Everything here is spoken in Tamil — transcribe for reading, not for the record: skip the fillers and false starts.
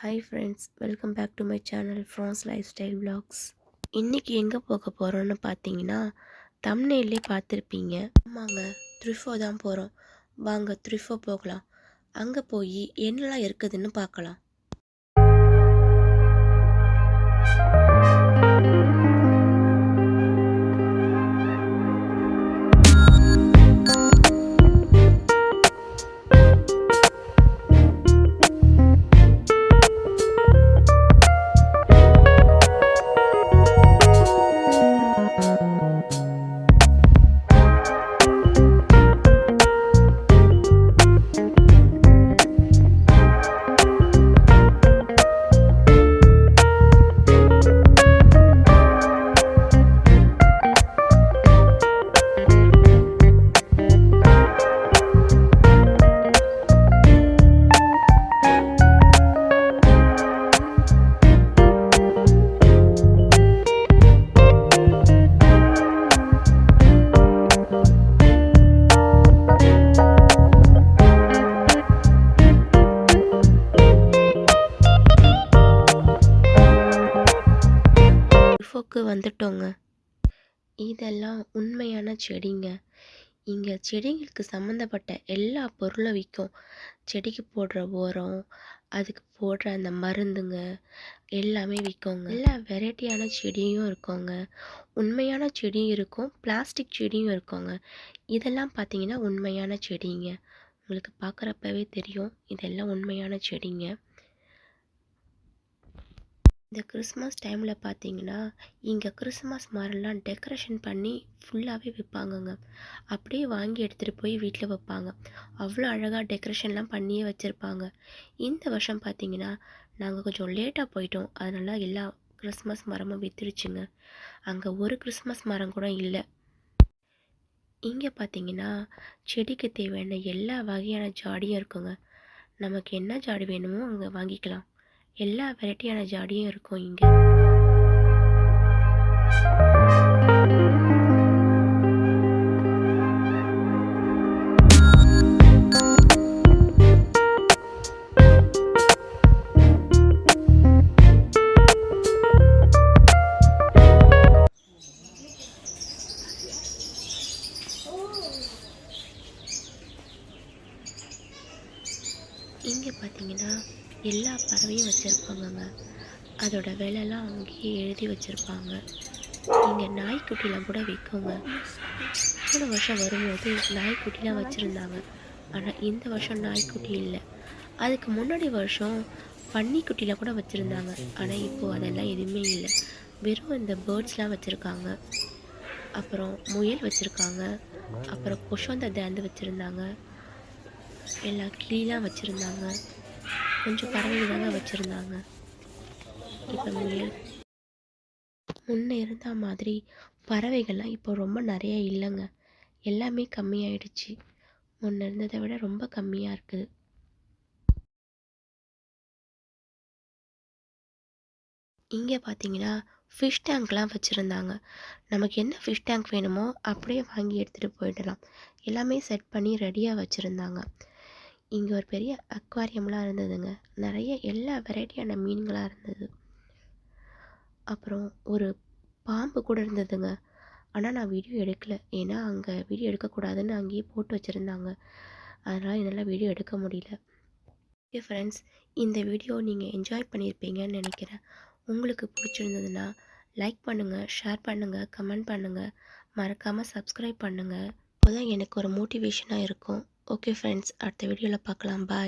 Hi friends, welcome back to my channel France Lifestyle Vlogs. இன்னைக்கு எங்கே போக போகிறோன்னு பார்த்தீங்கன்னா தம்ப்நெயிலே பார்த்துருப்பீங்க. ஆமாங்க, ட்ரிஃபோ தான் போகிறோம். வாங்க ட்ரிஃபோ போகலாம். அங்கே போய் என்னெல்லாம் இருக்குதுன்னு பார்க்கலாம். ட்ரிஃபோக்கு வந்துட்டோங்க. இதெல்லாம் உண்மையான செடிங்க. இங்கே செடிங்களுக்கு சம்மந்தப்பட்ட எல்லா பொருளும் விற்கும். செடிக்கு போடுற உரம், அதுக்கு போடுற அந்த மருந்துங்க எல்லாமே விற்குங்க. எல்லா வெரைட்டியான செடியும் இருக்குங்க. உண்மையான செடியும் இருக்கும், பிளாஸ்டிக் செடியும் இருக்குங்க. இதெல்லாம் பார்த்தீங்கன்னா உண்மையான செடிங்க. உங்களுக்கு பார்க்குறப்பவே தெரியும் இதெல்லாம் உண்மையான செடிங்க. இந்த கிறிஸ்மஸ் டைமில் பார்த்தீங்கன்னா இங்கே கிறிஸ்மஸ் மரம்லாம் டெக்கரேஷன் பண்ணி ஃபுல்லாகவே விற்பாங்கங்க. அப்படியே வாங்கி எடுத்துகிட்டு போய் வீட்டில் வைப்பாங்க. அவ்வளோ அழகாக டெக்கரேஷன்லாம் பண்ணியே வச்சுருப்பாங்க. இந்த வருஷம் பார்த்தீங்கன்னா நாங்கள் கொஞ்சம் லேட்டாக போயிட்டோம். அதனால எல்லா கிறிஸ்மஸ் மரமும் விற்றுடுச்சுங்க. அங்கே ஒரு கிறிஸ்மஸ் மரம் கூட இல்லை. இங்கே பார்த்தீங்கன்னா செடிக்கு தேவையான எல்லா வகையான ஜாடியும் இருக்குங்க. நமக்கு என்ன ஜாடி வேணுமோ அங்கே வாங்கிக்கலாம். எல்லா வெரைட்டியான ஜாடியும் இருக்கும் இங்கே. இங்கே பார்த்தீங்கன்னா எல்லா பறவையும் வச்சுருப்பாங்கங்க. அதோட விலைலாம் அங்கேயே எழுதி வச்சுருப்பாங்க. இங்கே நாய்க்குட்டிலாம் கூட விற்குங்க. போன வருஷம் வரும்போது நாய்க்குட்டிலாம் வச்சுருந்தாங்க. ஆனால் இந்த வருஷம் நாய்க்குட்டி இல்லை. அதுக்கு முன்னாடி வருஷம் பன்னிக்குட்டிலாம் கூட வச்சுருந்தாங்க. ஆனால் இப்போது அதெல்லாம் எதுவுமே இல்லை. வெறும் இந்த பேர்ட்ஸ்லாம் வச்சுருக்காங்க. அப்புறம் முயல் வச்சுருக்காங்க. அப்புறம் கொஷோந்தத்தை வச்சுருந்தாங்க. எல்லா கிளிலாம் வச்சுருந்தாங்க. கொஞ்சம் பறவைகள் தாங்க வச்சுருந்தாங்க. இப்போ முன்னே இருந்த மாதிரி பறவைகள்லாம் இப்போ ரொம்ப நிறைய இல்லைங்க. எல்லாமே கம்மியாயிடுச்சு. முன்னே இருந்ததை விட ரொம்ப கம்மியாக இருக்குது. இங்கே பார்த்தீங்கன்னா ஃபிஷ் டேங்க்லாம் வச்சுருந்தாங்க. நமக்கு என்ன ஃபிஷ் டேங்க் வேணுமோ அப்படியே வாங்கி எடுத்துகிட்டு போயிடலாம். எல்லாமே செட் பண்ணி ரெடியாக வச்சுருந்தாங்க. இங்கே ஒரு பெரிய அக்வாரியம்லாம் இருந்ததுங்க. நிறைய எல்லா வெரைட்டியான மீன்களாக இருந்தது. அப்புறம் ஒரு பாம்பு கூட இருந்ததுங்க. ஆனால் நான் வீடியோ எடுக்கலை. ஏன்னா அங்கே வீடியோ எடுக்கக்கூடாதுன்னு அங்கேயே போட்டு வச்சுருந்தாங்க. அதனால் என்னால் வீடியோ எடுக்க முடியல. ஓகே ஃப்ரெண்ட்ஸ், இந்த வீடியோ நீங்கள் என்ஜாய் பண்ணியிருப்பீங்கன்னு நினைக்கிறேன். உங்களுக்கு பிடிச்சிருந்ததுன்னா லைக் பண்ணுங்கள், ஷேர் பண்ணுங்கள், கமெண்ட் பண்ணுங்கள். மறக்காமல் சப்ஸ்கிரைப் பண்ணுங்கள். அப்போ தான் எனக்கு ஒரு மோட்டிவேஷனாக இருக்கும். ஓகே ஃப்ரெண்ட்ஸ், அடுத்த வீடியோவில் பார்க்கலாம். பாய்.